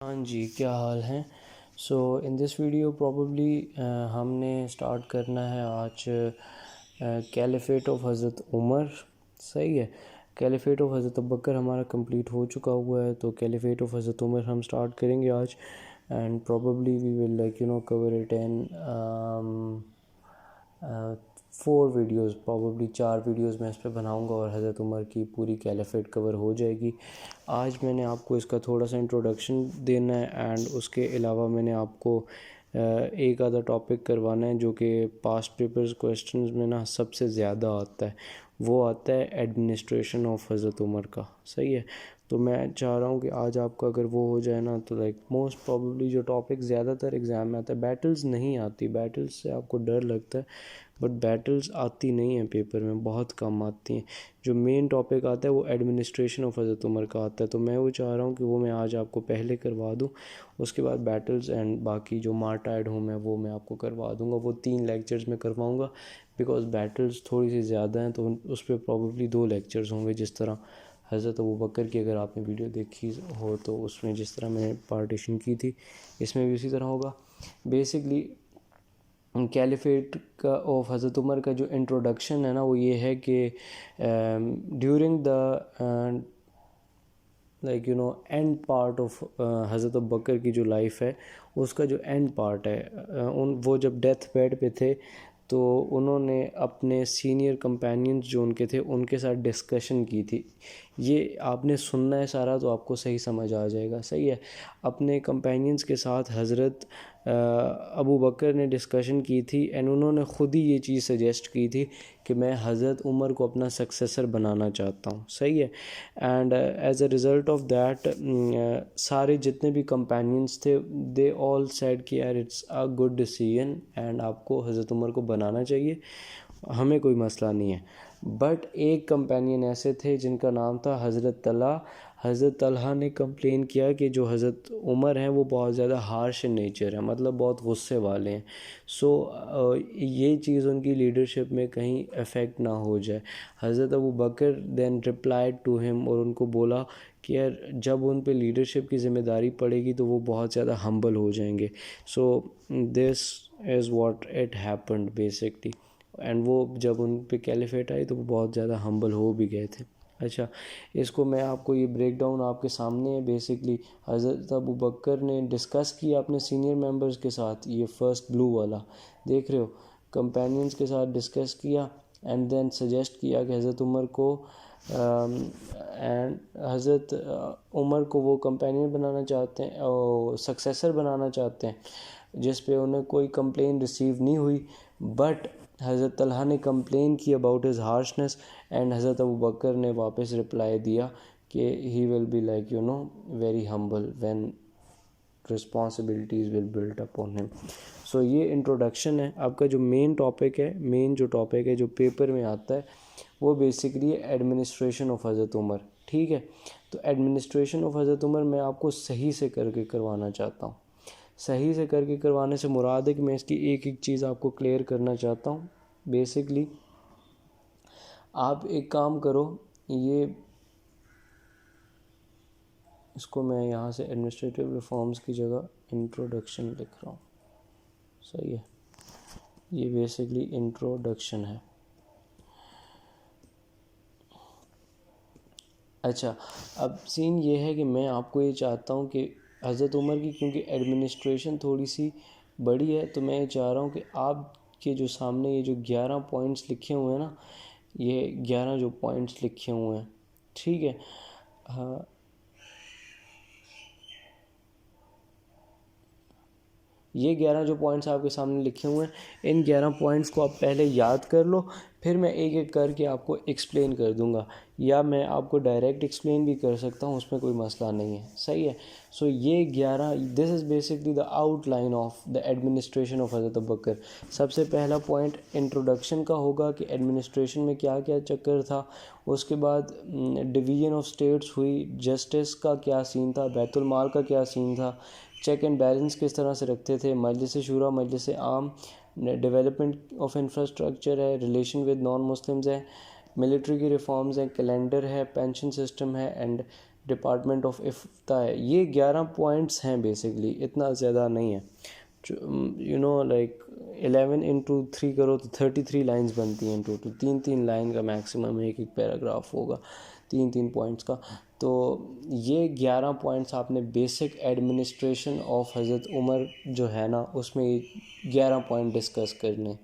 हाँ जी, क्या हाल है। सो इन दिस वीडियो प्रॉबली हमने स्टार्ट करना है आज कैलिफेट ऑफ हज़रत उमर। सही है। कैलिफेट ऑफ हज़रत अबू बकर हमारा कंप्लीट हो चुका हुआ है, तो कैलिफेट ऑफ हज़रत उमर हम स्टार्ट करेंगे आज। And probably we will cover it in 4 videos, probably 4 videos मैं इस पर बनाऊँगा और हज़रत उमर की पूरी कैलिफेट कवर हो जाएगी। आज मैंने आपको इसका थोड़ा सा इंट्रोडक्शन देना है एंड उसके अलावा मैंने आपको एक आधा टॉपिक करवाना है जो कि पास्ट पेपर्स क्वेश्चंस में ना सबसे ज़्यादा आता है। वो आता है एडमिनिस्ट्रेशन ऑफ हज़रत उमर का। सही है। तो मैं चाह रहा हूँ कि आज आपका अगर वो हो जाए ना तो मोस्ट प्रॉबली जो टॉपिक ज़्यादातर एग्ज़ाम में आता है, बैटल्स नहीं आती, बैटल्स से आपको डर लगता है बट बैटल्स आती नहीं हैं पेपर में, बहुत कम आती हैं। जो मेन टॉपिक आता है वो एडमिनिस्ट्रेशन ऑफ हज़रत उमर का आता है, तो मैं वो चाह रहा हूँ कि वो मैं आज आपको पहले करवा दूँ। उसके बाद बैटल्स एंड बाकी जो मार्टायर्ड हूँ मैं वो मैं आपको करवा दूँगा। वो 3 लेक्चर्स में करवाऊँगा बिकॉज बैटल्स थोड़ी सी ज़्यादा हैं, तो उस पर प्रॉबली 2 लेक्चर्स होंगे। जिस तरह हज़रत अबू बकर की अगर आपने वीडियो देखी हो तो उसमें जिस तरह मैंने पार्टीशन की थी, इसमें भी उसी तरह होगा। बेसिकली कैलिफेट का ऑफ हज़रत उमर का जो इंट्रोडक्शन है ना वो ये है कि during the end part of हज़रत अबू बकर की जो लाइफ है, उसका जो एंड पार्ट है, वो जब डेथ बेड पे थे तो उन्होंने अपने सीनियर कंपेनियंस जो उनके थे उनके साथ डिस्कशन की थी। ये आपने सुनना है सारा तो आपको सही समझ आ जाएगा। सही है। अपने कंपेनियंस के साथ हज़रत अबू बकर ने डिस्कशन की थी एंड उन्होंने ख़ुद ही ये चीज़ सजेस्ट की थी कि मैं हज़रत उमर को अपना सक्सेसर बनाना चाहता हूँ। सही है। And as a result of that सारे जितने भी कंपेनियंस थे दे ऑल सेड कि यार it's a good decision and आपको हज़रत उमर को बनाना चाहिए, हमें कोई मसला नहीं है। बट एक कंपेनियन ऐसे थे जिनका नाम था हज़रत तलहा। हज़रत तलहा ने कंप्लेन किया कि जो हज़रत उमर हैं वो बहुत ज़्यादा हार्श इन नेचर है, मतलब बहुत गुस्से वाले हैं। सो ये चीज़ उनकी लीडरशिप में कहीं अफेक्ट ना हो जाए। हज़रत अबू बकर देन रिप्लाइड टू हिम और उनको बोला कि यार जब उन पे लीडरशिप की ज़िम्मेदारी पड़ेगी तो वो बहुत ज़्यादा हम्बल हो जाएंगे। सो this is what it happened basically. And वो जब उन पे कैलिफेट आई तो वो बहुत ज़्यादा हम्बल हो भी गए थे। अच्छा, इसको मैं आपको ये ब्रेक डाउन आपके सामने है। बेसिकली हज़रत अबू बकर ने डिस्कस किया अपने सीनियर मेंबर्स के साथ, ये फर्स्ट ब्लू वाला देख रहे हो, कंपेनियंस के साथ डिस्कस किया एंड देन सजेस्ट किया कि हज़रत उमर को एंड हज़रत उमर को वो कंपेनियन बनाना चाहते हैं और सक्सेसर बनाना चाहते हैं, जिस पे उन्हें कोई कंप्लेन रिसीव नहीं हुई। बट हज़रत तलहा ने कंप्लेन की अबाउट हिज हार्शनेस एंड हज़रत अबू बकर ने वापस रिप्लाई दिया कि he will be very humble when responsibilities will built upon him. So ये इंट्रोडक्शन है। आपका जो मेन टॉपिक है, मेन जो टॉपिक है जो पेपर में आता है वो बेसिकली एडमिनिस्ट्रेशन ऑफ हज़रत उमर। ठीक है। तो एडमिनिस्ट्रेशन ऑफ हज़रत उमर मैं आपको सही से करके करवाना चाहता हूँ। सही से करके करवाने से मुराद है कि मैं इसकी एक एक चीज़ आपको क्लियर करना चाहता हूँ। बेसिकली आप एक काम करो, ये इसको मैं यहाँ से एडमिनिस्ट्रेटिव रिफॉर्म्स की जगह इंट्रोडक्शन लिख रहा हूँ। सही है। ये बेसिकली इंट्रोडक्शन है। अच्छा, अब सीन ये है कि मैं आपको ये चाहता हूँ कि हज़रत उमर की क्योंकि एडमिनिस्ट्रेशन थोड़ी सी बड़ी है, तो मैं ये चाह रहा हूँ कि आपके जो सामने ये जो 11 पॉइंट्स लिखे हुए हैं ना, ये 11 जो पॉइंट्स लिखे हुए हैं, ठीक है। हाँ, ये 11 जो पॉइंट्स आपके सामने लिखे हुए हैं, इन 11 पॉइंट्स को आप पहले याद कर लो, फिर मैं एक एक करके आपको एक्सप्लेन कर दूंगा, या मैं आपको डायरेक्ट एक्सप्लेन भी कर सकता हूँ, उसमें कोई मसला नहीं है। सही है। सो ये 11, this is basically the outline of the administration of हज़रत अबू बकर। सबसे पहला पॉइंट इंट्रोडक्शन का होगा कि एडमिनिस्ट्रेशन में क्या क्या चक्कर था। उसके बाद डिवीज़न ऑफ स्टेट्स हुई, जस्टिस का क्या सीन था, बैतुल माल का क्या सीन था, चेक एंड बैलेंस किस तरह से रखते थे, मजलिस शूरा, मजलिस आम, डेवलपमेंट ऑफ इंफ्रास्ट्रक्चर है, रिलेशन विद नॉन मुस्लिम्स है, मिलिट्री की रिफॉर्म्स हैं, कैलेंडर है, पेंशन सिस्टम है एंड डिपार्टमेंट ऑफ इफ्ता है। ये 11 पॉइंट्स हैं बेसिकली, इतना ज़्यादा नहीं है। यू नो लाइक 11 इंटू 3 करो तो 33 लाइन्स बनती हैं टोटल। 3-3 लाइन का मैक्सिमम एक एक पैराग्राफ होगा, 3-3 पॉइंट्स का। तो ये 11 पॉइंट्स आपने बेसिक एडमिनिस्ट्रेशन ऑफ हज़रत उमर जो है ना, उसमें 11 पॉइंट डिस्कस करने,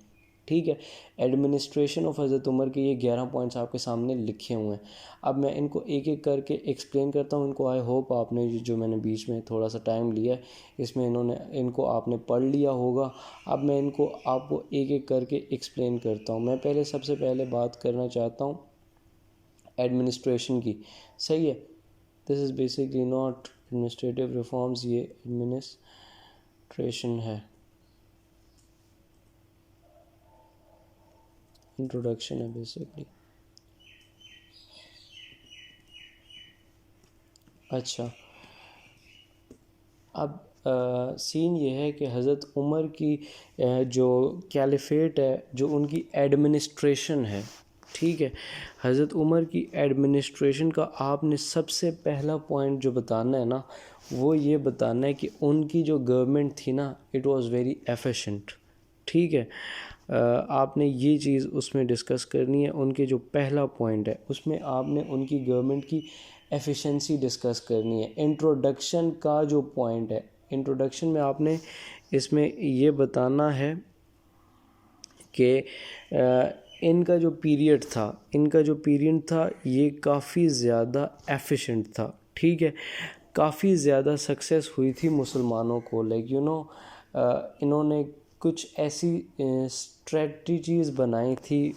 ठीक है। एडमिनिस्ट्रेशन ऑफ हज़रत उमर के ये 11 पॉइंट्स आपके सामने लिखे हुए हैं। अब मैं इनको एक एक करके एक्सप्लेन करता हूँ इनको। आई होप आपने जो मैंने बीच में थोड़ा सा टाइम लिया है इसमें इनको आपने पढ़ लिया होगा। अब मैं इनको आपको एक एक करके एक्सप्लेन करता हूँ। मैं सबसे पहले बात करना चाहता हूँ एडमिनिस्ट्रेशन की, सही है। This is basically not administrative reforms, ये एडमिनिस्ट्रेशन है, इंट्रोडक्शन है बेसिकली। अच्छा, अब सीन ये है कि हज़रत उमर की जो कैलिफेट है, जो उनकी एडमिनिस्ट्रेशन है, ठीक है। हज़रत उमर की एडमिनिस्ट्रेशन का आपने सबसे पहला पॉइंट जो बताना है ना, वो ये बताना है कि उनकी जो गवर्नमेंट थी ना, इट वाज़ वेरी एफिशिएंट, ठीक है। आपने ये चीज़ उसमें डिस्कस करनी है। उनके जो पहला पॉइंट है उसमें आपने उनकी गवर्नमेंट की एफिशिएंसी डिस्कस करनी है। इंट्रोडक्शन का जो पॉइंट है, इंट्रोडक्शन में आपने इसमें ये बताना है कि इनका जो पीरियड था ये काफ़ी ज़्यादा एफिशिएंट था, ठीक है। काफ़ी ज़्यादा सक्सेस हुई थी मुसलमानों को, लाइक इन्होंने कुछ ऐसी स्ट्रेटजीज़ बनाई थी,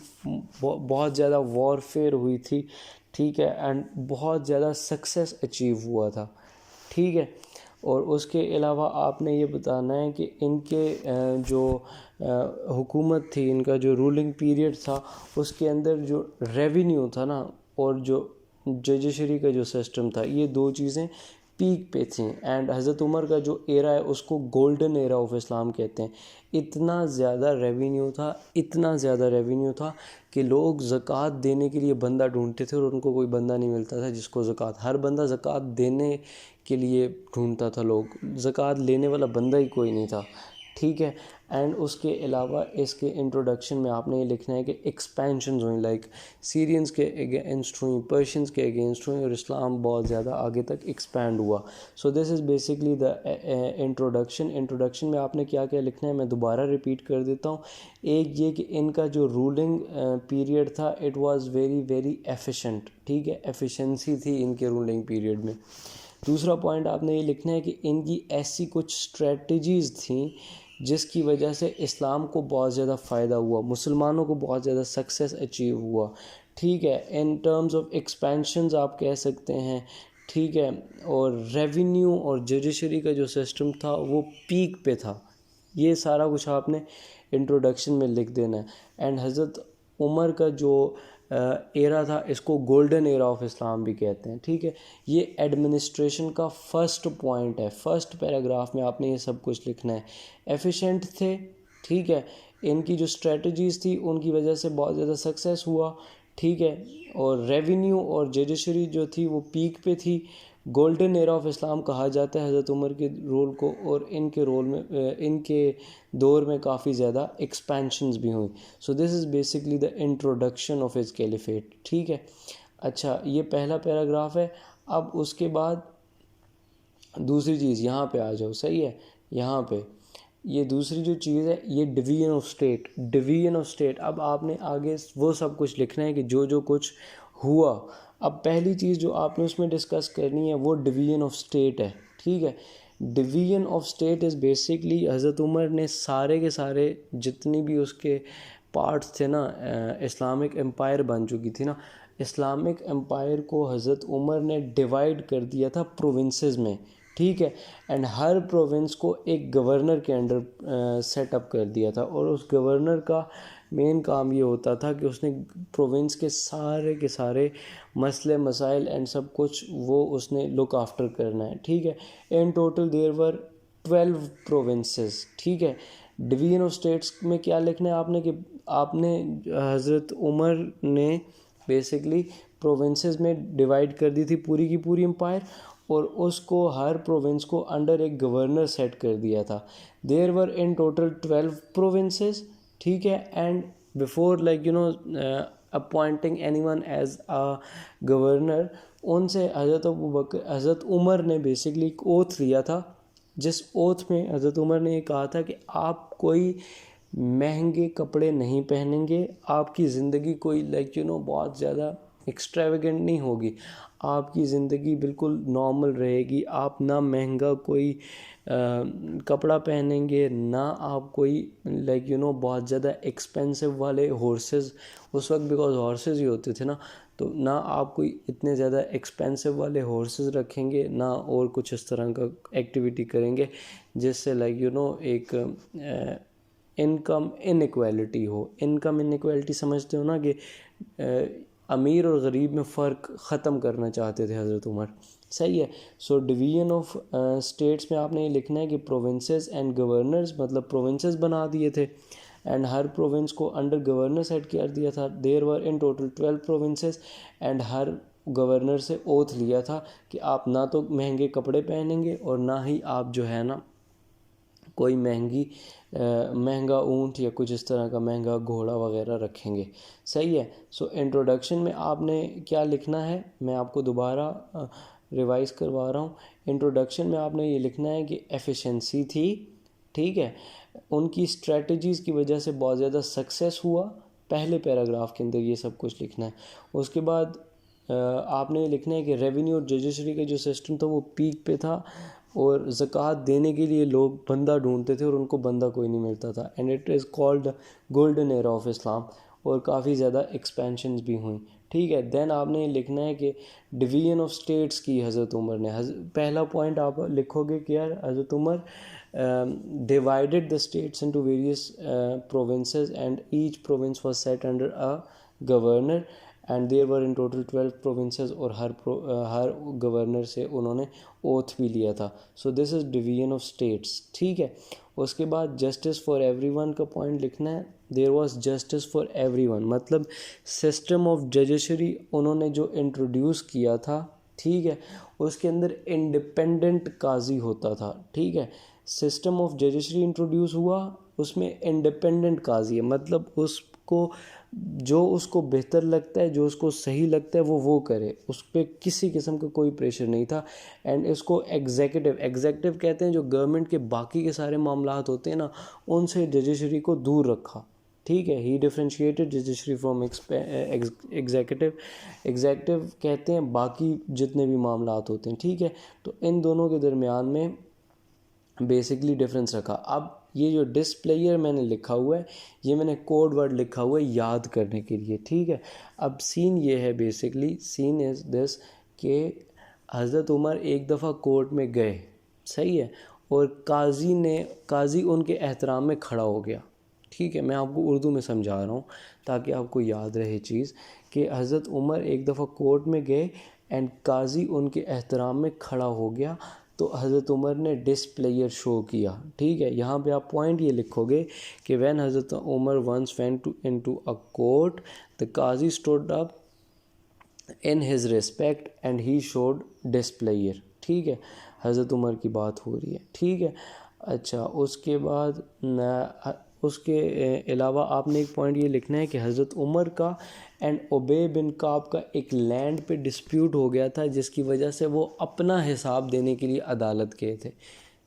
बहुत ज़्यादा वॉरफेयर हुई थी, ठीक है, एंड बहुत ज़्यादा सक्सेस अचीव हुआ था, ठीक है। और उसके अलावा आपने ये बताना है कि इनके जो हुकूमत थी, इनका जो रूलिंग पीरियड था, उसके अंदर जो रेवेन्यू था ना और जो जजिशरी का जो सिस्टम था, ये दो चीज़ें पीक पे थी। एंड हज़रत उमर का जो एरा है उसको गोल्डन एरा ऑफ इस्लाम कहते हैं। इतना ज़्यादा रेवेन्यू था कि लोग ज़कात देने के लिए बंदा ढूंढते थे और उनको कोई बंदा नहीं मिलता था जिसको ज़कात, हर बंदा ज़कात देने के लिए ढूंढता था, लोग ज़कात लेने वाला बंदा ही कोई नहीं था, ठीक है। एंड उसके अलावा इसके इंट्रोडक्शन में आपने ये लिखना है कि एक्सपेंशंस हुई, लाइक सीरियंस के अगेंस्ट हुई, पर्शियंस के अगेंस्ट हुई, और इस्लाम बहुत ज़्यादा आगे तक एक्सपैंड हुआ। सो this is basically the introduction में आपने क्या क्या लिखना है मैं दोबारा रिपीट कर देता हूँ। एक ये कि इनका जो रूलिंग पीरियड था, it was very very efficient, ठीक है, एफिशिएंसी थी इनके रूलिंग पीरियड में। दूसरा पॉइंट आपने ये लिखना है कि इनकी ऐसी कुछ स्ट्रेटजीज़ थी जिसकी वजह से इस्लाम को बहुत ज़्यादा फ़ायदा हुआ, मुसलमानों को बहुत ज़्यादा सक्सेस अचीव हुआ, ठीक है। इन टर्म्स ऑफ एक्सपेंशंस आप कह सकते हैं, ठीक है। और रेवेन्यू और जुडिशरी का जो सिस्टम था वो पीक पे था। ये सारा कुछ आपने इंट्रोडक्शन में लिख देना है। एंड हज़रत उमर का जो एरा था, इसको गोल्डन एरा ऑफ इस्लाम भी कहते हैं, ठीक है। ये एडमिनिस्ट्रेशन का फर्स्ट पॉइंट है। फर्स्ट पैराग्राफ में आपने ये सब कुछ लिखना है। एफिशिएंट थे, ठीक है, इनकी जो स्ट्रेटजीज़ थी उनकी वजह से बहुत ज़्यादा सक्सेस हुआ, ठीक है। और रेवेन्यू और जुडिशरी जो थी वो पीक पे थी। गोल्डन एरा ऑफ इस्लाम कहा जाता है हज़रत उमर के रोल को, और इनके दौर में काफ़ी ज़्यादा एक्सपेंशंस भी हुई। सो this is basically the introduction of his caliphate, ठीक है। अच्छा, ये पहला पैराग्राफ है। अब उसके बाद दूसरी चीज़, यहाँ पे आ जाओ, सही है। यहाँ पे ये दूसरी जो चीज़ है, ये डिवीजन ऑफ स्टेट। अब आपने आगे वो सब कुछ लिखना है कि जो जो कुछ हुआ। अब पहली चीज़ जो आपने उसमें डिस्कस करनी है वो डिवीजन ऑफ स्टेट है, ठीक है। Division of state is basically हज़रत उमर ने सारे के सारे जितनी भी उसके पार्ट्स थे ना, इस्लामिक एम्पायर बन चुकी थी ना, इस्लामिक एम्पायर को हज़रत उमर ने डिवाइड कर दिया था प्रोविंसेस में, ठीक है। एंड हर प्रोविंस को एक गवर्नर के अंडर सेटअप कर दिया था, और उस गवर्नर का मेन काम ये होता था कि उसने प्रोविंस के सारे मसले मसाइल एंड सब कुछ वो उसने लुक आफ्टर करना है, ठीक है। In total there were 12 provinces, ठीक है। डिवीजन ऑफ स्टेट्स में क्या लिखना है आपने कि आपने हज़रत उमर ने बेसिकली प्रोविंसेस में डिवाइड कर दी थी पूरी की पूरी एम्पायर, और उसको हर प्रोविंस को अंडर एक गवर्नर सेट कर दिया था. There were in total 12 provinces, ठीक है. And before appointing anyone as a governor, उनसे हज़रत उमर ने बेसिकली एक ओथ लिया था, जिस ओथ में हज़रत उमर ने ये कहा था कि आप कोई महंगे कपड़े नहीं पहनेंगे, आपकी ज़िंदगी कोई बहुत ज़्यादा एक्स्ट्रावेगेंट नहीं होगी, आपकी ज़िंदगी बिल्कुल नॉर्मल रहेगी. आप ना महंगा कोई कपड़ा पहनेंगे, ना आप कोई बहुत ज़्यादा एक्सपेंसिव वाले हॉर्सेस, उस वक्त बिकॉज हॉर्सेस ही होते थे ना, तो ना आप कोई इतने ज़्यादा एक्सपेंसिव वाले हॉर्सेस रखेंगे, ना और कुछ इस तरह का एक्टिविटी करेंगे जिससे एक इनकम इनइक्वालिटी हो. इनकम इनइक्वालिटी समझते हो ना, कि अमीर और गरीब में फ़र्क ख़त्म करना चाहते थे हज़रत उमर. सही है. सो डिवीज़न ऑफ स्टेट्स में आपने ये लिखना है कि प्रोविंसेस एंड गवर्नर्स, मतलब प्रोविंसेस बना दिए थे एंड हर प्रोविंस को अंडर गवर्नर सेट कर दिया था. There were in total 12 provinces and हर गवर्नर से ओथ लिया था कि आप ना तो महंगे कपड़े पहनेंगे और ना ही आप जो है ना कोई महंगा ऊँट या कुछ इस तरह का महंगा घोड़ा वगैरह रखेंगे. सही है. सो इंट्रोडक्शन में आपने क्या लिखना है, मैं आपको दोबारा रिवाइज करवा रहा हूँ. इंट्रोडक्शन में आपने ये लिखना है कि एफिशिएंसी थी, ठीक है, उनकी स्ट्रेटजीज़ की वजह से बहुत ज़्यादा सक्सेस हुआ. पहले पैराग्राफ के अंदर ये सब कुछ लिखना है. उसके बाद आपने लिखना है कि रेवेन्यू और जजिशरी का जो सिस्टम था वो पीक पे था, और ज़कात देने के लिए लोग बंदा ढूंढते थे और उनको बंदा कोई नहीं मिलता था. And it is called golden era of Islam, और काफ़ी ज़्यादा एक्सपेंशंस भी हुई. ठीक है. देन आपने लिखना है कि डिवीज़न ऑफ स्टेट्स की हज़रत उमर ने. पहला पॉइंट आप लिखोगे कि यार हज़रत Umar divided the states into various provinces, and each province was set under a governor, and there were in total 12 provinces, और हर गवर्नर से उन्होंने ओथ भी लिया था. So this is division of states. ठीक है. उसके बाद जस्टिस फॉर एवरीवन का पॉइंट लिखना है. There was justice for everyone, मतलब सिस्टम ऑफ जजिशरी उन्होंने जो इंट्रोड्यूस किया था, ठीक है, उसके अंदर इंडिपेंडेंट काजी होता था. ठीक है. सिस्टम ऑफ जजिशरी इंट्रोड्यूस हुआ, उसमें इंडिपेंडेंट काजी है, मतलब जो उसको बेहतर लगता है, जो उसको सही लगता है वो करे, उस पर किसी किस्म का कोई प्रेशर नहीं था. एंड इसको एग्जेक्टिव कहते हैं, जो गवर्नमेंट के बाकी के सारे मामलात होते हैं ना, उनसे जजिशरी को दूर रखा. ठीक है. ही डिफ्रेंशिएटेड जजिशरी फ्रॉम एग्जेक्टिव. एग्जेक्टिव कहते हैं बाकी जितने भी मामलात होते हैं. ठीक है. तो इन दोनों के दरमियान में बेसिकली डिफरेंस रखा. अब ये जो डिस्प्लेयर मैंने लिखा हुआ है, ये मैंने कोड वर्ड लिखा हुआ है याद करने के लिए. ठीक है. अब सीन ये है, बेसिकली सीन इज़ दिस कि हज़रत उमर एक दफ़ा कोर्ट में गए, सही है, और काजी उनके एहतराम में खड़ा हो गया. ठीक है. मैं आपको उर्दू में समझा रहा हूँ ताकि आपको याद रहे चीज़, कि हज़रत उमर एक दफ़ा कोर्ट में गए एंड काजी उनके एहतराम में खड़ा हो गया, तो हज़रत उमर ने डिस्प्लेयर शो किया. ठीक है. यहाँ पे आप पॉइंट ये लिखोगे कि when Hazrat Umar once went into a court, the Qazi stood up in his respect and he showed displeasure. ठीक है. हज़रत उमर की बात हो रही है. ठीक है. अच्छा, उसके बाद उसके अलावा आपने एक पॉइंट ये लिखना है कि हज़रत उमर का एंड उबे बिन काब का एक लैंड पे डिस्प्यूट हो गया था, जिसकी वजह से वो अपना हिसाब देने के लिए अदालत गए थे.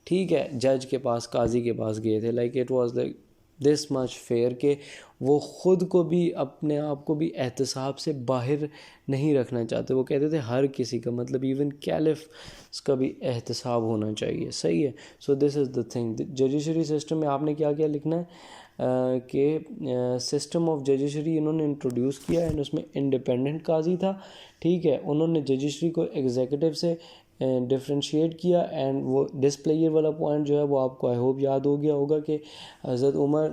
ठीक है. जज के पास, काजी के पास गए थे. It was like this much fair कि वो ख़ुद को भी, अपने आप को भी एहतसाब से बाहर नहीं रखना चाहते. वो कहते थे हर किसी का, मतलब इवन कैलिफ का भी एहतसाब होना चाहिए. सही है. So this is the thing. Judiciary system में आपने क्या क्या लिखना है कि सिस्टम ऑफ जजिशरी इन्होंने इंट्रोड्यूस किया एंड उसमें इंडिपेंडेंट काजी था. ठीक है. उन्होंने जजिशरी को एग्जीक्यूटिव से डिफ्रेंशिएट किया. एंड वो डिस्प्लेयर वाला पॉइंट जो है वो आपको आई होप याद हो गया होगा कि हज़रत Umar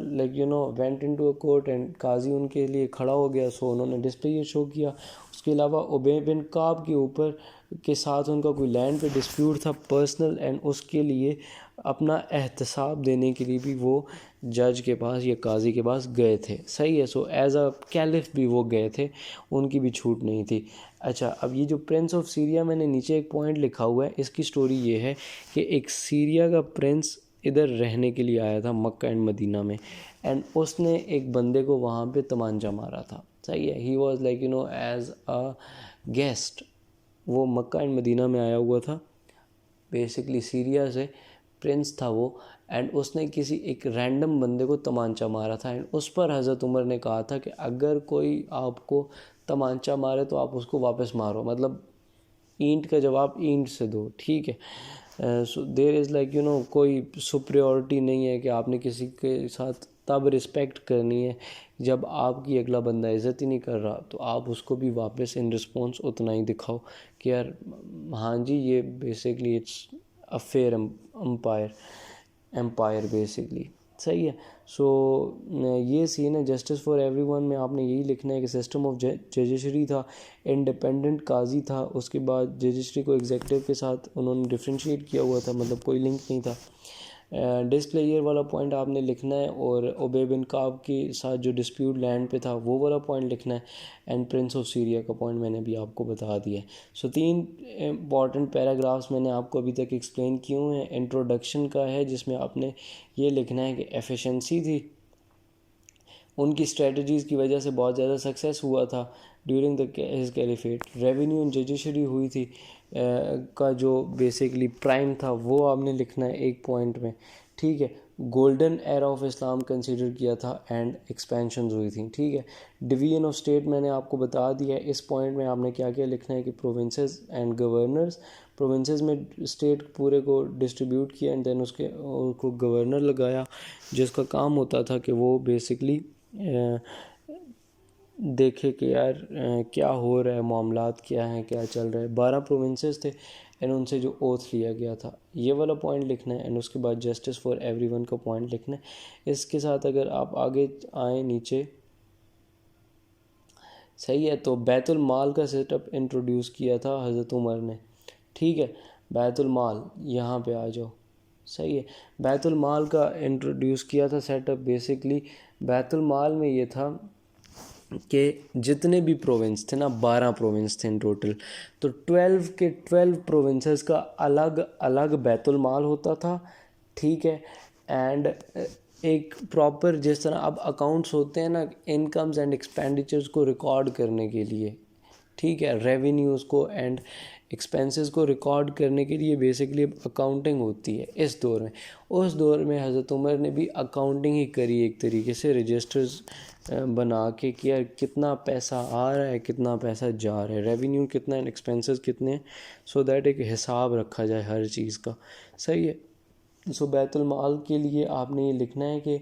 went into a court and काजी उनके लिए खड़ा हो गया, सो उन्होंने डिस्प्लेयर शो किया. उसके अलावा उबे बिन काब के ऊपर के साथ उनका कोई लैंड पे डिस्प्यूट था पर्सनल, एंड उसके लिए अपना एहतसाब देने के लिए भी वो जज के पास या काजी के पास गए थे। सही है। सो एज अ कैलिफ भी वो गए थे, उनकी भी छूट नहीं थी। अच्छा, अब ये जो प्रिंस ऑफ सीरिया, मैंने नीचे एक पॉइंट लिखा हुआ है, इसकी स्टोरी ये है कि एक सीरिया का प्रिंस इधर रहने के लिए आया था मक्का एंड मदीना में, एंड उसने एक बंदे को वहाँ पे तमांचा मारा था। सही है। He was like as a guest, वो मक्का एंड मदीना में आया हुआ था, बेसिकली सीरिया से प्रिंस था वो, एंड उसने किसी एक रैंडम बंदे को तमांचा मारा था, एंड उस पर हज़रत उमर ने कहा था कि अगर कोई आपको तमांचा मारे तो आप उसको वापस मारो, मतलब ईंट का जवाब ईंट से दो। ठीक है। सो देयर इज़ लाइक कोई सुप्रियोरिटी नहीं है कि आपने किसी के साथ तब रिस्पेक्ट करनी है जब आपकी अगला बंदा इज़्ज़त ही नहीं कर रहा, तो आप उसको भी वापस इन रिस्पॉन्स उतना ही दिखाओ कि यार हाँ जी, ये basically it's a fair empire basically. सही है। सो ये सीन है जस्टिस फॉर एवरीवन में, आपने यही लिखना है कि सिस्टम ऑफ जजिशरी था, इंडिपेंडेंट काजी था, उसके बाद जजिशरी को एग्जेक्टिव के साथ उन्होंने डिफ्रेंशिएट किया हुआ था, मतलब कोई लिंक नहीं था। डिस्प्लेयर वाला पॉइंट आपने लिखना है, और ओबे बिन काब के साथ जो डिस्प्यूट लैंड पे था वो वाला पॉइंट लिखना है, एंड प्रिंस ऑफ सीरिया का पॉइंट मैंने भी आपको बता दिया है। सो 3 इंपॉर्टेंट पैराग्राफ्स मैंने आपको अभी तक एक्सप्लेन किए हुए हैं। इंट्रोडक्शन का है जिसमें आपने ये लिखना है कि एफिशिएंसी थी, उनकी स्ट्रेटजीज़ की वजह से बहुत ज़्यादा सक्सेस हुआ था during the his caliphate. Revenue and judiciary हुई थी का जो बेसिकली प्राइम था वो आपने लिखना है एक पॉइंट में। ठीक है। Golden era of Islam consider किया था, एंड एक्सपेंशंस हुई थी। ठीक है। डिवीजन ऑफ स्टेट मैंने आपको बता दिया है। इस पॉइंट में आपने क्या क्या लिखना है कि प्रोविंसेस एंड गवर्नर्स, प्रोविंसेस में स्टेट पूरे को डिस्ट्रीब्यूट किया, एंड देन उसको गवर्नर लगाया, जिसका काम होता था कि वो बेसिकली देखे कि यार क्या हो रहा है, मामलात क्या हैं, क्या चल रहा है। 12 प्रोविंसेस थे, एंड उनसे जो ओथ लिया गया था, ये वाला पॉइंट लिखना है, एंड उसके बाद जस्टिस फॉर एवरीवन का पॉइंट लिखना है। इसके साथ अगर आप आगे आए नीचे, सही है, तो बैतुल माल का सेटअप इंट्रोड्यूस किया था हज़रत उमर ने। ठीक है। बैतुल माल, यहाँ पे आ जाओ। सही है। बैतुल माल का इंट्रोड्यूस किया था सेटअप, बेसिकली बैतुल माल में ये था कि जितने भी प्रोविंस थे ना, 12 प्रोविंस थे इन टोटल, तो 12 के 12 प्रोविंसेस का अलग अलग बैतुल माल होता था। ठीक है। एंड एक प्रॉपर, जिस तरह अब अकाउंट्स होते हैं ना इनकम्स एंड एक्सपेंडिचर्स को रिकॉर्ड करने के लिए, ठीक है, रेवेन्यूज़ को एंड एक्सपेंसेस को रिकॉर्ड करने के लिए बेसिकली अकाउंटिंग होती है इस दौर में। उस दौर में हज़रत उमर ने भी अकाउंटिंग ही करी, एक तरीके से रजिस्टर्स बना के कि यार कितना पैसा आ रहा है, कितना पैसा जा रहा है, रेवेन्यू कितना एंड एक्सपेंसेस कितने, सो दैट एक हिसाब रखा जाए हर चीज़ का। सही है। सो बैतुल माल के लिए आपने ये लिखना है कि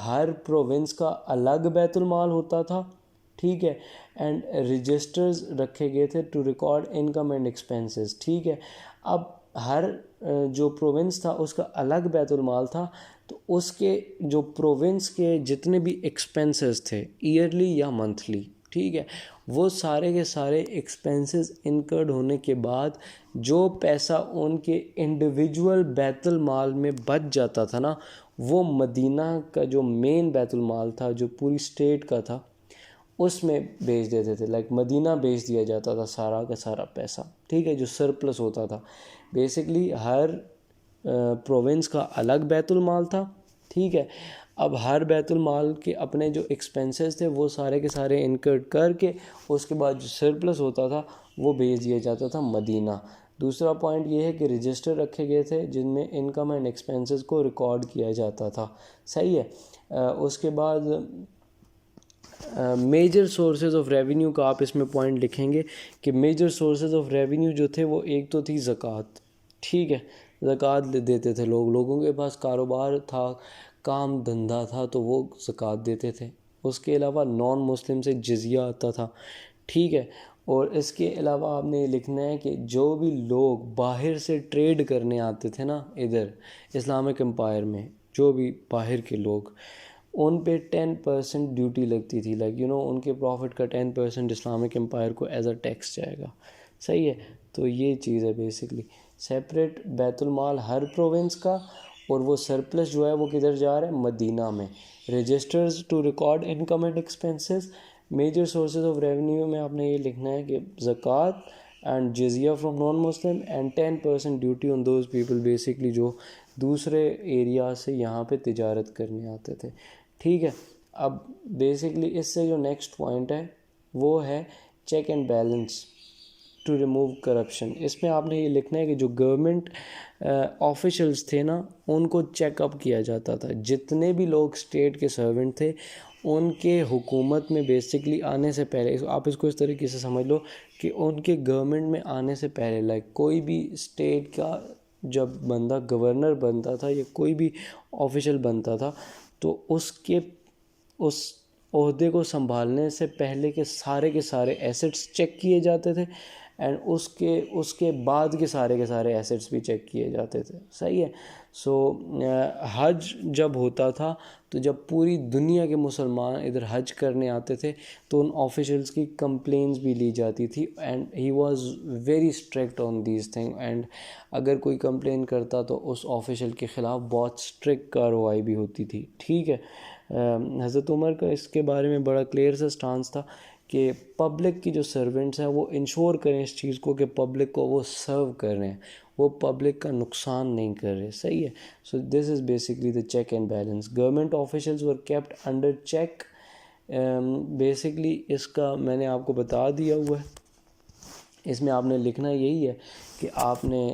हर प्रोविंस का अलग बैतुल माल होता था। ठीक है। एंड रजिस्टर्स रखे गए थे to record income and expenses. ठीक है। अब हर जो प्रोविंस था उसका अलग बैतुल माल था, तो उसके जो प्रोविंस के जितने भी एक्सपेंसेस थे ईयरली या मंथली, ठीक है, वो सारे के सारे एक्सपेंसेस इनकर्ड होने के बाद जो पैसा उनके इंडिविजुअल बैतुल माल में बच जाता था ना, वो मदीना का जो मेन बैतुल माल था जो पूरी स्टेट का था उसमें भेज देते थे। लाइक मदीना भेज दिया जाता था सारा का सारा पैसा। ठीक है। जो सरप्लस होता था, बेसिकली हर प्रोविंस का अलग बैतुल माल था। ठीक है। अब हर बैतुल माल के अपने जो एक्सपेंसेस थे वो सारे के सारे इनकर्ड करके उसके बाद जो सरप्लस होता था वो भेज दिया जाता था मदीना। दूसरा पॉइंट ये है कि रजिस्टर रखे गए थे जिनमें इनकम एंड एक्सपेंसेस को रिकॉर्ड किया जाता था। सही है। उसके बाद मेजर सोर्सेज ऑफ रेवेन्यू का आप इसमें पॉइंट लिखेंगे कि मेजर सोर्सेज ऑफ रेवेन्यू जो थे वो एक तो थी ज़कात। ठीक है। ज़कात देते थे लोग, लोगों के पास कारोबार था, काम धंधा था, तो वो ज़कात देते थे। उसके अलावा नॉन मुस्लिम से जिज़िया आता था। ठीक है। और इसके अलावा आपने ये लिखना है कि जो भी लोग बाहर से ट्रेड करने आते थे ना इधर इस्लामिक एम्पायर में, जो भी बाहर के लोग, उन पे 10% ड्यूटी लगती थी। लाइक उनके प्रॉफिट का 10% इस्लामिक एम्पायर को एज अ टैक्स जाएगा। सही है। तो ये चीज़ है बेसिकली, सेपरेट बैतुल माल हर प्रोविंस का, और वो सरप्लस जो है वो किधर जा रहा है, मदीना में। Registers to record income and expenses, major sources of revenue में आपने ये लिखना है कि ज़कात एंड जिजिया from non Muslim and 10% duty on those people, basically जो दूसरे एरिया से यहाँ पे तिजारत करने आते थे। ठीक है, अब बेसिकली इससे जो नेक्स्ट पॉइंट है वो है check and balance to remove corruption. इसमें आपने ये लिखना है कि जो गवर्नमेंट ऑफिशियल्स थे ना, उनको चेकअप किया जाता था। जितने भी लोग स्टेट के सर्वेंट थे, उनके हुकूमत में बेसिकली आने से पहले, आप इसको इस तरीके से समझ लो कि उनके गवर्नमेंट में आने से पहले, लाइक कोई भी स्टेट का जब बंदा गवर्नर बनता था या कोई भी ऑफिशियल बनता था, तो उसके उस ओहदे को संभालने से पहले के सारे एसेट्स चेक किए जाते थे, एंड उसके बाद के सारे एसेट्स भी चेक किए जाते थे। सही है। सो हज जब होता था, तो जब पूरी दुनिया के मुसलमान इधर हज करने आते थे, तो उन ऑफिशियल्स की कंप्लेंट्स भी ली जाती थी, and he was very strict on these thing. And अगर कोई कंप्लेन करता तो उस ऑफिशियल के ख़िलाफ़ बहुत स्ट्रिक्ट कार्रवाई भी होती थी। ठीक है। हज़रत उमर का इसके बारे में बड़ा क्लियर सा स्टांस था कि पब्लिक की जो सर्वेंट्स हैं वो इंश्योर करें इस चीज़ को कि पब्लिक को वो सर्व कर रहे हैं, वो पब्लिक का नुकसान नहीं कर रहे। सही है। So this is basically the check and balance. Government officials were kept under check. Basically इसका मैंने आपको बता दिया हुआ है। इसमें आपने लिखना यही है कि आपने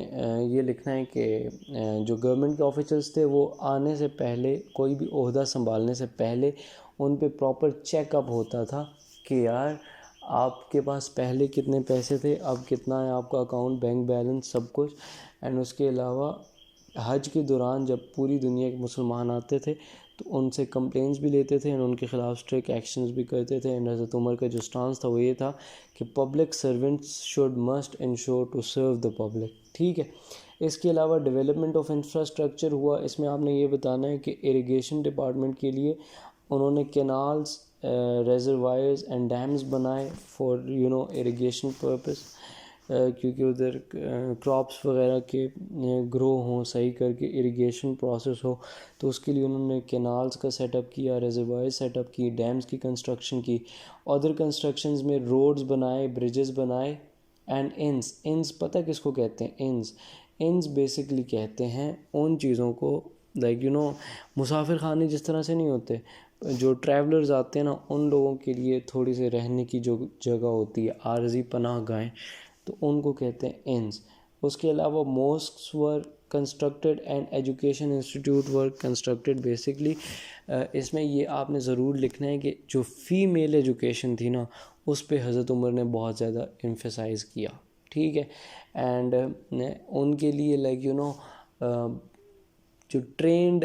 ये लिखना है कि जो गवर्नमेंट के ऑफिसर्स थे वो आने से पहले, कोई भी ओहदा संभालने से पहले उन पे प्रॉपर चेकअप होता था कि यार आपके पास पहले कितने पैसे थे, अब कितना है आपका अकाउंट, बैंक बैलेंस, सब कुछ। एंड उसके अलावा हज के दौरान जब पूरी दुनिया के मुसलमान आते थे तो उनसे कंप्लेंट्स भी लेते थे, एंड उनके ख़िलाफ़ स्ट्रिक्ट एक्शंस भी करते थे। एंड हज़रत उमर का जो स्टांस था वो ये था कि public servants should must ensure to serve the public. ठीक है। इसके अलावा डेवलपमेंट ऑफ इंफ्रास्ट्रक्चर हुआ। इसमें आपने ये बताना है कि इरिगेशन डिपार्टमेंट के लिए उन्होंने कैनाल्स, रेजरवायर्स एंड डैम्स बनाए फॉर इरिगेशन पर्पस, क्योंकि उधर क्रॉप्स वगैरह के ग्रो हों सही करके, इरिगेशन प्रोसेस हो, तो उसके लिए उन्होंने कैनाल्स का सेटअप किया, रेजरवायर सेटअप की, डैम्स की कंस्ट्रक्शन की। अदर कंस्ट्रक्शंस में रोड्स बनाए, ब्रिजेस बनाए, एंड इंस पता किसको कहते हैं? इंस बेसिकली कहते हैं उन चीज़ों को, लाइक मुसाफिर खाने जिस तरह से नहीं होते, जो ट्रैवलर्स आते हैं ना, उन लोगों के लिए थोड़ी सी रहने की जो जगह होती है, आर्जी पनाह गाहें, तो उनको कहते हैं इंस। उसके अलावा mosques were constructed and education institute were constructed. Basically इसमें ये आपने ज़रूर लिखना है कि जो फ़ीमेल एजुकेशन थी ना, उस पे हज़रत उमर ने बहुत ज़्यादा एम्फेसाइज़ किया। ठीक है। एंड उनके लिए जो ट्रेंड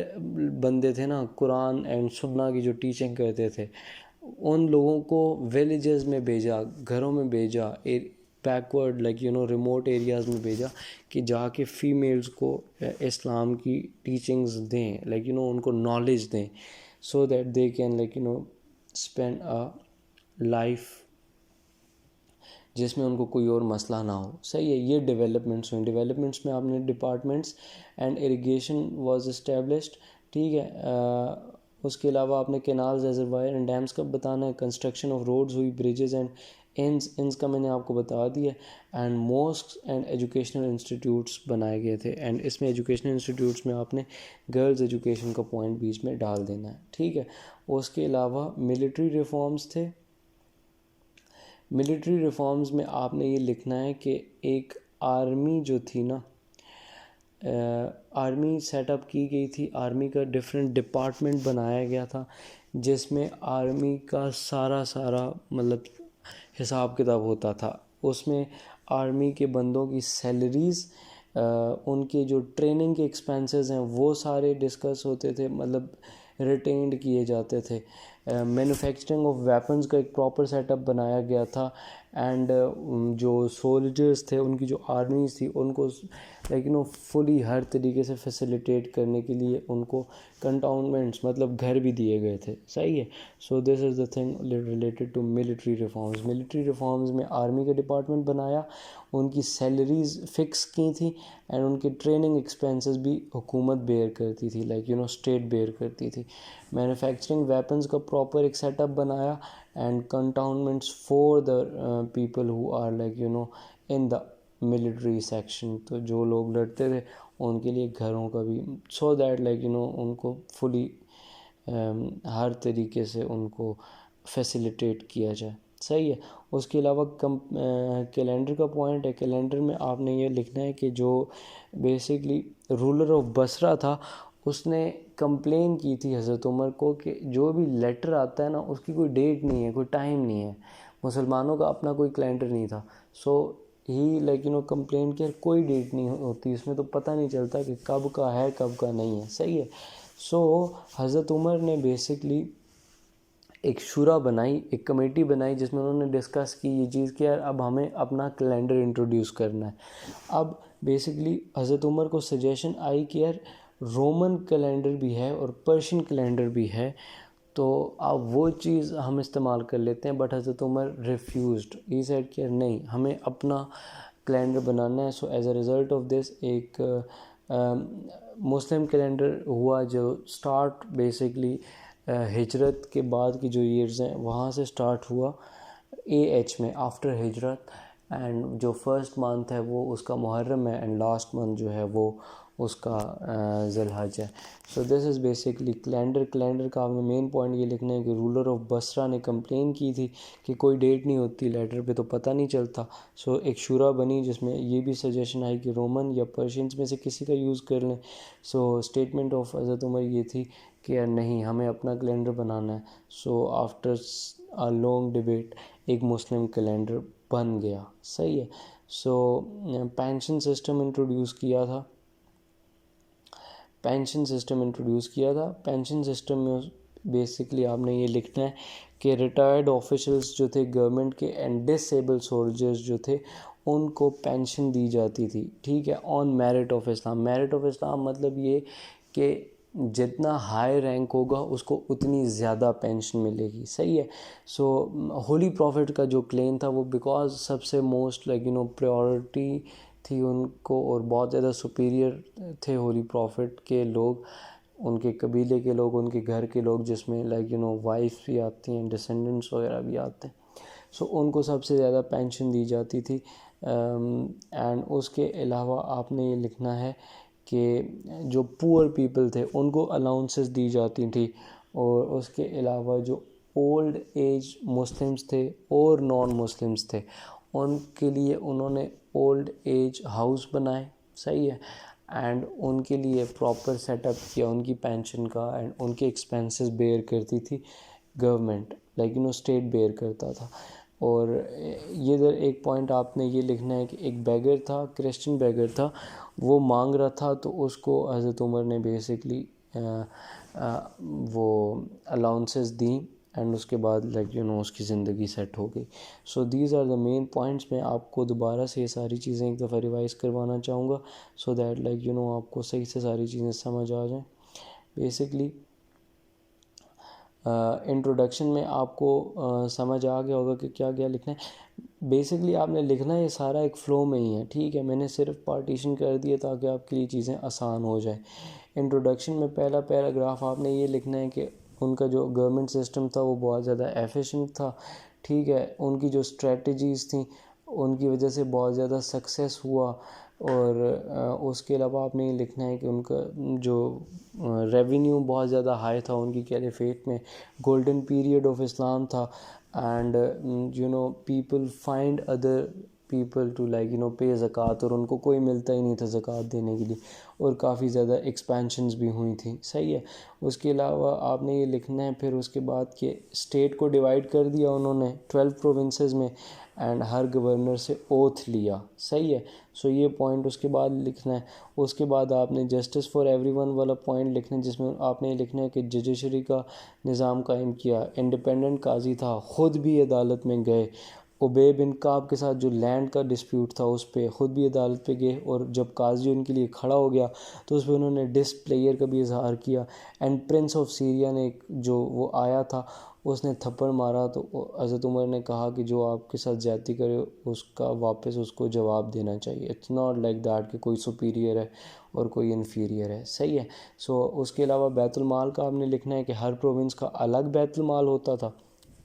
बंदे थे ना, कुरान एंड सुन्ना की जो टीचिंग करते थे, उन लोगों को विलेजेस में भेजा, घरों में भेजा, बैकवर्ड रिमोट एरियाज़ में भेजा कि जाके फ़ीमेल्स को इस्लाम की टीचिंग्स दें, उनको नॉलेज दें, so that they can spend a life जिसमें उनको कोई और मसला ना हो। सही है। ये डेवलपमेंट्स हुई। डेवलपमेंट्स में आपने departments and irrigation was established. ठीक है। उसके अलावा आपने कैनाल्स, रिजर्वायर एंड डैम्स का बताना है। कंस्ट्रक्शन ऑफ रोड्स हुई, ब्रिजेस एंड इंस का मैंने आपको बता दिया। And mosques and educational institutes बनाए गए थे। एंड इसमें एजुकेशनल इंस्टीट्यूट्स में आपने गर्ल्स एजुकेशन का पॉइंट बीच में डाल देना है। ठीक है। उसके अलावा मिलिट्री रिफॉर्म्स थे। मिलिट्री रिफॉर्म्स में आपने ये लिखना है कि एक आर्मी जो थी ना, आर्मी सेटअप की गई थी। आर्मी का डिफरेंट डिपार्टमेंट बनाया गया था, जिसमें आर्मी का सारा मतलब हिसाब किताब होता था। उसमें आर्मी के बंदों की सैलरीज़, उनके जो ट्रेनिंग के एक्सपेंसेस हैं वो सारे डिस्कस होते थे, मतलब रिटेन्ड किए जाते थे। मैन्युफैक्चरिंग ऑफ वेपन्स का एक प्रॉपर सेटअप बनाया गया था एंड जो सोल्जर्स थे उनकी जो आर्मीज थी उनको लाइक फुली हर तरीके से फैसिलिटेट करने के लिए उनको कंटाउनमेंट्स मतलब घर भी दिए गए थे, सही है। So this is the thing related to military reforms में आर्मी का डिपार्टमेंट बनाया, उनकी सैलरीज फिक्स की थी एंड उनके ट्रेनिंग एक्सपेंसेस भी हुकूमत बेयर करती थी, लाइक स्टेट बेयर करती थी। मैन्युफैक्चरिंग वेपन्स का प्रॉपर एक सेटअप बनाया and cantonments for the people who are like in the military section, तो जो लोग लड़ते थे उनके लिए घरों का भी, सो दैट लाइक उनको फुली हर तरीके से उनको फैसिलिटेट किया जाए, सही है। उसके अलावा कैलेंडर का पॉइंट है, कैलेंडर में आपने ये लिखना है कि जो बेसिकली रूलर ऑफ बसरा था उसने कंप्लेन की थी हज़रत उमर को कि जो भी लेटर आता है ना उसकी कोई डेट नहीं है, कोई टाइम नहीं है, मुसलमानों का अपना कोई कैलेंडर नहीं था। सो ही लाइक कंप्लेन किया कोई डेट नहीं होती इसमें, तो पता नहीं चलता कि कब का है कब का नहीं है, सही है। सो हज़रत उमर ने बेसिकली एक शुरा बनाई, एक कमेटी बनाई जिसमें उन्होंने डिस्कस की ये चीज़ कि यार अब हमें अपना कैलेंडर इंट्रोड्यूस करना है। अब बेसिकली हज़रत उमर को सजेशन आई कि यार रोमन कैलेंडर भी है और पर्शियन कैलेंडर भी है, तो अब वो चीज़ हम इस्तेमाल कर लेते हैं। बट हज़रत उमर रिफ्यूज़ड, ही सेड कि नहीं हमें अपना कैलेंडर बनाना है। So as a result of this एक मुस्लिम कैलेंडर हुआ जो स्टार्ट बेसिकली हिजरत के बाद की जो ईयर्स हैं वहाँ से स्टार्ट हुआ AH में आफ्टर हिजरत, एंड जो फर्स्ट मंथ है वो उसका मुहर्रम है एंड लास्ट मंथ जो है वो उसका ज़िलहज है। So this is basically calendar का आपने मेन पॉइंट ये लिखना है कि रूलर ऑफ बसरा ने कंप्लेन की थी कि कोई डेट नहीं होती लेटर पे, तो पता नहीं चलता। सो एक शुरा बनी जिसमें ये भी सजेशन आई कि रोमन या पर्शियंस में से किसी का यूज़ कर लें। सो स्टेटमेंट ऑफ हज़रत उमर ये थी कि यार नहीं हमें अपना कैलेंडर बनाना है। So after a long debate एक मुस्लिम कैलेंडर बन गया, सही है। सो पेंशन सिस्टम इंट्रोड्यूस किया था, पेंशन सिस्टम में बेसिकली आपने ये लिखना है कि रिटायर्ड ऑफिशियल्स जो थे गवर्नमेंट के एंड डिसेबल सोल्जर्स जो थे उनको पेंशन दी जाती थी, ठीक है, on merit of Islam. Merit of Islam मतलब ये कि जितना हाई रैंक होगा उसको उतनी ज़्यादा पेंशन मिलेगी, सही है। सो होली प्रॉफिट का जो क्लेम था वो बिकॉज सबसे मोस्ट लाइक प्रायोरिटी थी उनको और बहुत ज़्यादा सुपीरियर थे होली प्रॉफिट के लोग, उनके कबीले के लोग, उनके घर के लोग, जिसमें लाइक वाइफ भी आती हैं, डिसेंडेंट्स वगैरह भी आते हैं। सो उनको सबसे ज़्यादा पेंशन दी जाती थी। एंड उसके अलावा आपने ये लिखना है कि जो पुअर पीपल थे उनको अलाउंसेस दी जाती थी, और उसके अलावा जो ओल्ड एज मुस्लिम्स थे और नॉन मुस्लिम्स थे उनके लिए उन्होंने ओल्ड एज हाउस बनाए, सही है, एंड उनके लिए प्रॉपर सेटअप किया उनकी पेंशन का, एंड उनके एक्सपेंसेस बेयर करती थी गवर्नमेंट, लाइक स्टेट बेयर करता था। और ये एक पॉइंट आपने ये लिखना है कि एक बैगर था, क्रिश्चियन बैगर था, वो मांग रहा था, तो उसको हज़रत उमर ने बेसिकली वो अलाउंसेस दी एंड उसके बाद लाइक उसकी ज़िंदगी सेट हो गई। So these are the main points. मैं आपको दोबारा से ये सारी चीज़ें एक दफ़ा रिवाइज़ करवाना चाहूँगा सो दैट लाइक आपको सही से सारी चीज़ें समझ आ जाएँ। बेसिकली इंट्रोडक्शन में आपको समझ आ गया होगा कि क्या क्या लिखना है। बेसिकली आपने लिखना है ये सारा एक फ़्लो में ही है, ठीक है, मैंने सिर्फ पार्टीशन कर दिया ताकि आपके लिए चीज़ें आसान हो जाए। इंट्रोडक्शन में पहला पैराग्राफ आपने ये लिखना है कि उनका जो गवर्नमेंट सिस्टम था वो बहुत ज़्यादा एफिशिएंट था, ठीक है, उनकी जो स्ट्रेटजीज़ थी उनकी वजह से बहुत ज़्यादा सक्सेस हुआ। और उसके अलावा आपने ये लिखना है कि उनका जो रेवेन्यू बहुत ज़्यादा हाई था उनकी कैलिफेट में, गोल्डन पीरियड ऑफ इस्लाम था, and people find other people to like pay ज़कात, और उनको कोई मिलता ही नहीं था ज़कात देने के लिए, और काफ़ी ज़्यादा एक्सपेंशंस भी हुई थी। सही है। उसके अलावा आपने ये लिखना है फिर उसके बाद कि स्टेट को डिवाइड कर दिया उन्होंने 12 प्रोविंसेस में, एंड हर गवर्नर से ओथ लिया। सही है। सो ये पॉइंट उसके बाद लिखना है। उसके बाद आपने जस्टिस फॉर एवरीवन वाला पॉइंट लिखना है, जिसमें आपने लिखना है कि जुडिशरी का निज़ाम कायम किया, इंडिपेंडेंट काजी था, ख़ुद भी अदालत में गए, उबे बिन काब के साथ जो लैंड का डिस्प्यूट था उस पर ख़ुद भी अदालत पे गए, और जब काजी उनके लिए खड़ा हो गया तो उस पर उन्होंने डिसप्लेयर का भी इजहार किया। एंड प्रिंस ऑफ सीरिया ने जो वो आया था उसने थप्पड़ मारा, तो हज़रत उमर ने कहा कि जो आपके साथ ज़्यादती करे उसका वापस उसको जवाब देना चाहिए। इट्स नॉट लाइक दैट कि कोई सुपीरियर है और कोई इन्फीरियर है। सही है। सो उसके अलावा बैतुल माल का आपने लिखना है कि हर प्रोविंस का अलग बैतुल माल होता था।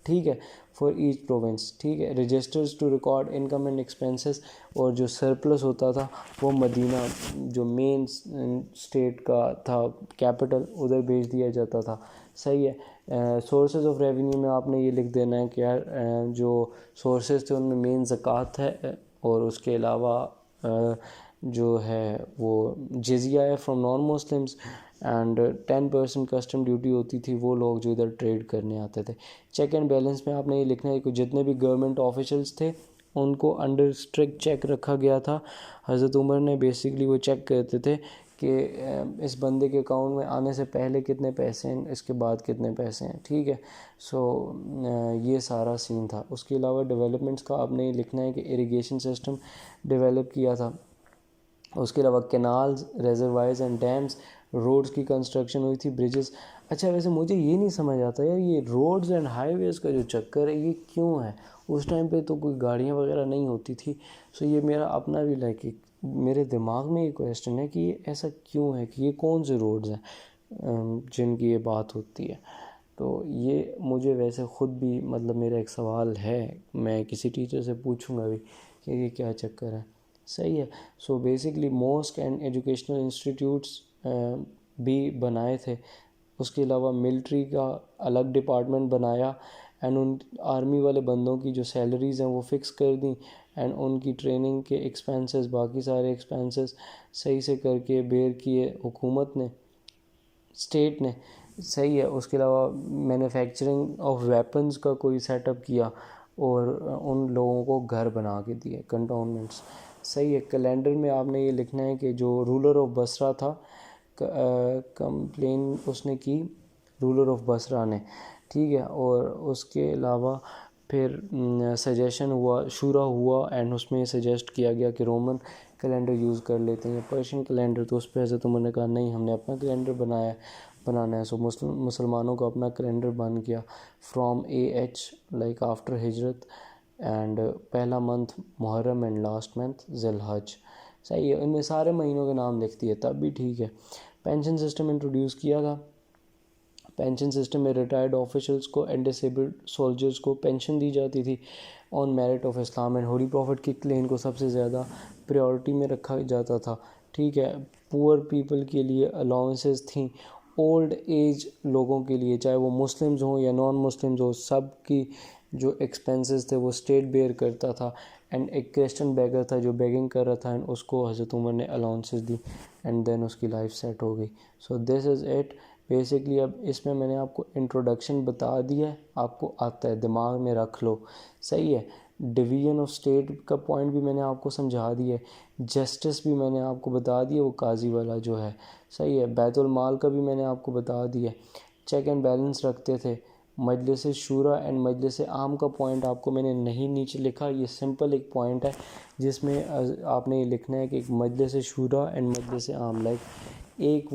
ठीक है, फॉर ईच प्रोविंस। ठीक है। Registers to record income and expenses, और जो सरप्लस होता था वो मदीना जो मेन स्टेट का था कैपिटल, उधर भेज दिया जाता था। सही है। सोर्सेज ऑफ रेवेन्यू में आपने ये लिख देना है कि यार जो सोर्सेज थे उनमें मेन ज़कात है, और उसके अलावा जो है वो जिज़िया है from non Muslims, and 10% custom duty होती थी वो लोग जो इधर ट्रेड करने आते थे। चेक एंड बैलेंस में आपने ये लिखना है कि जितने भी गवर्नमेंट ऑफिशियल्स थे उनको अंडर स्ट्रिक्ट चेक रखा गया था। हज़रत उमर ने बेसिकली वो चेक करते थे कि इस बंदे के अकाउंट में आने से पहले कितने पैसे हैं, इसके बाद कितने पैसे हैं। ठीक है। सो ये सारा सीन था। उसके अलावा डेवलपमेंट्स का आपने ये लिखना है कि इरिगेशन सिस्टम डेवलप किया था। उसके अलावा canals, reservoirs and dams, roads की कंस्ट्रक्शन हुई थी, ब्रिजेस। अच्छा, वैसे मुझे ये नहीं समझ आता यार, ये रोड्स एंड हाईवेज़ का जो चक्कर है ये क्यों है? उस टाइम पे तो कोई गाड़ियाँ वगैरह नहीं होती थी। सो ये मेरा अपना भी लाइक मेरे दिमाग में ये क्वेश्चन है कि ये ऐसा क्यों है, कि ये कौन से रोड्स हैं जिनकी ये बात होती है। तो ये मुझे वैसे ख़ुद भी मतलब मेरा एक सवाल है, मैं किसी टीचर से पूछूंगा भी कि ये क्या चक्कर है। सही है। So basically mosque and educational institutes भी बनाए थे। उसके अलावा मिलिट्री का अलग डिपार्टमेंट बनाया, एंड उन आर्मी वाले बंदों की जो सैलरीज़ हैं वो फ़िक्स कर दी, एंड उनकी ट्रेनिंग के एक्सपेंसेस, बाकी सारे एक्सपेंसेस सही से करके बेयर किए हुकूमत ने, स्टेट ने। सही है। उसके अलावा मैन्युफैक्चरिंग ऑफ वेपन्स का कोई सेटअप किया, और उन लोगों को घर बना के दिए, कंटोनमेंट्स। सही है। कैलेंडर में आपने ये लिखना है कि जो रूलर ऑफ बसरा था, कंप्लेन उसने की रूलर ऑफ बसरा ने। ठीक है। और उसके अलावा फिर सजेशन हुआ, शूरा हुआ, एंड उसमें सजेस्ट किया गया कि रोमन कैलेंडर यूज़ कर लेते हैं, पर्शियन कैलेंडर। तो उस पर हज़रत उमर ने कहा नहीं, हमने अपना कैलेंडर बनाना है। सो मुसलमानों का अपना कैलेंडर बन गया फ्रॉम AH लाइक आफ्टर हिजरत, एंड पहला month Muharram and last month ज़िलहज। सही है। इनमें सारे महीनों के नाम लिख दिए, तब भी ठीक है। पेंशन सिस्टम इंट्रोड्यूस किया था। पेंशन सिस्टम में रिटायर्ड ऑफिशियल्स को एंड डिसेबल्ड सोल्जर्स को पेंशन दी जाती थी on merit of Islam, and holy prophet की क्लेम को सबसे ज़्यादा प्रायोरिटी में रखा जाता था। ठीक है। पुअर पीपल के लिए अलाउंसेस थी, ओल्ड एज लोगों के लिए, चाहे वो मुस्लिम्स हों या नॉन मुस्लिम्स हो, सब की जो एक्सपेंसेस थे वो स्टेट बेयर करता था। एंड एक क्रिश्चियन बेगर था जो बेगिंग कर रहा था, एंड उसको हज़रत उमर ने अलाउंसेस दी, एंड देन उसकी लाइफ सेट हो गई। सो दिस इज़ इट बेसिकली। अब इसमें मैंने आपको इंट्रोडक्शन बता दिया है, आपको आता है, दिमाग में रख लो। सही है। डिवीज़न ऑफ स्टेट का पॉइंट भी मैंने आपको समझा दिया है, जस्टिस भी मैंने आपको बता दिया, वो काजी वाला जो है। सही है। बैतुल माल का भी मैंने आपको बता दिया। चेक एंड बैलेंस रखते थे। मजलिस शूरा एंड मजलिस आम का पॉइंट आपको मैंने नहीं नीचे लिखा, ये सिंपल एक पॉइंट है जिसमें आपने ये लिखना है कि एक मजलिस शूरा एंड मजलिस आम, लाइक एक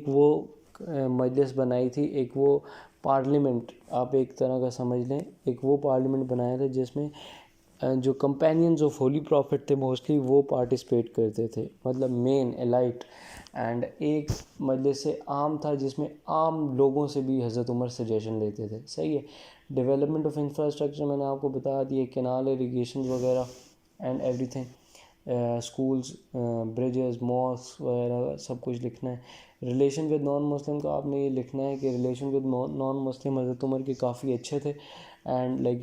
वो मजलिस बनाई थी, एक वो पार्लियामेंट, आप एक तरह का समझ लें, एक वो पार्लियामेंट बनाया था जिसमें जो कंपेनियंस ऑफ होली प्रॉफिट थे मोस्टली वो पार्टिसिपेट करते थे, मतलब मेन एलाइट। एंड एक मजलिस से आम था जिसमें आम लोगों से भी हज़रत उमर सजेशन लेते थे। सही है। डेवलपमेंट ऑफ इंफ्रास्ट्रक्चर मैंने आपको बता दिए, कैनाल, इरीगेशन वगैरह and everything, schools, bridges, mosque वगैरह सब कुछ लिखना है। रिलेशन विद नॉन मुस्लिम का आपने ये लिखना है कि रिलेशन विद नॉन मुस्लिम हज़रत उमर के काफ़ी अच्छे थे, एंड लाइक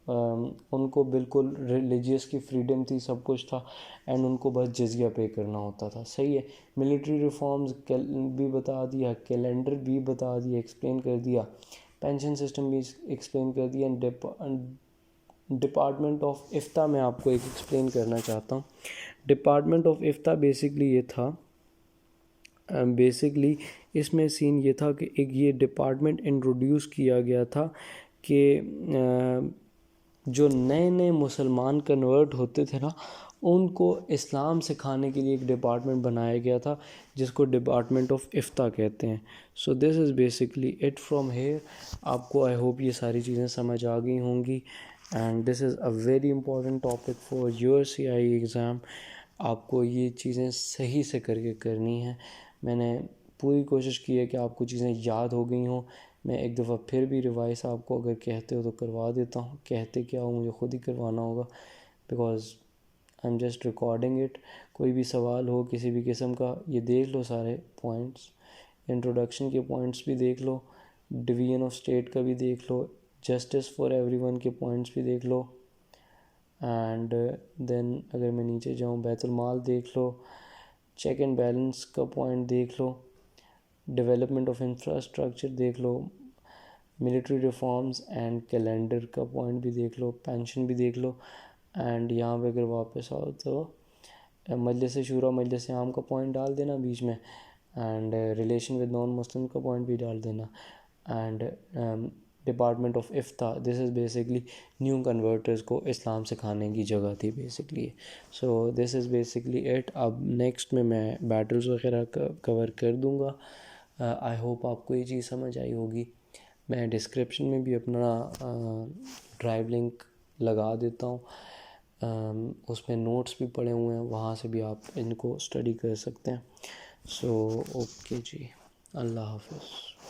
उनको बिल्कुल रिलीजियस की फ्रीडम थी, सब कुछ था, एंड उनको बस जजिया पे करना होता था। सही है। मिलिट्री रिफॉर्म्स भी बता दिया, कैलेंडर भी बता दिया, एक्सप्लेन कर दिया, पेंशन सिस्टम भी एक्सप्लेन कर दिया, एंड डिपार्टमेंट ऑफ इफ्ता मैं आपको एक एक्सप्लेन करना चाहता हूँ। डिपार्टमेंट ऑफ इफ्ता बेसिकली ये था, बेसिकली इसमें सीन ये था कि एक ये डिपार्टमेंट इंट्रोड्यूस किया गया था कि जो नए नए मुसलमान कन्वर्ट होते थे ना, उनको इस्लाम सिखाने के लिए एक डिपार्टमेंट बनाया गया था जिसको डिपार्टमेंट ऑफ इफ्ता कहते हैं। सो this is basically it from here. आपको आई होप ये सारी चीज़ें समझ आ गई होंगी, and this is a very important topic for your CIE exam. आपको ये चीज़ें सही से करके करनी है। मैंने पूरी कोशिश की है कि आपको चीज़ें याद हो गई हों। मैं एक दफ़ा फिर भी रिवाइस आपको अगर कहते हो तो करवा देता हूँ। कहते क्या हो, मुझे ख़ुद ही करवाना होगा, because I am just recording it. कोई भी सवाल हो किसी भी किस्म का, ये देख लो सारे पॉइंट्स, इंट्रोडक्शन के पॉइंट्स भी देख लो, डिवीज़न ऑफ स्टेट का भी देख लो, जस्टिस फॉर एवरीवन के पॉइंट्स भी देख लो, एंड देन अगर मैं नीचे जाऊँ बैतुल माल देख लो, चेक एंड बैलेंस का पॉइंट देख लो, डेवलपमेंट ऑफ इंफ्रास्ट्रक्चर देख लो, मिलिट्री रिफॉर्म्स एंड कैलेंडर का पॉइंट भी देख लो, पेंशन भी देख लो, एंड यहाँ पे अगर वापस आओ तो मजलिस शूरा मजलिस आम का पॉइंट डाल देना बीच में, and relation with non Muslim का पॉइंट भी डाल देना, एंड डिपार्टमेंट ऑफ इफ्ता, this is basically new converters को इस्लाम सिखाने की जगह थी basically. So this is basically it. अब नेक्स्ट में मैं बैटल्स वगैरह कवर कर दूँगा। आई होप आपको ये चीज़ समझ आई होगी। मैं डिस्क्रिप्शन में भी अपना ड्राइव लिंक लगा देता हूँ, उसमें नोट्स भी पड़े हुए हैं, वहाँ से भी आप इनको स्टडी कर सकते हैं। सो ओके जी, अल्लाह हाफ़िज़।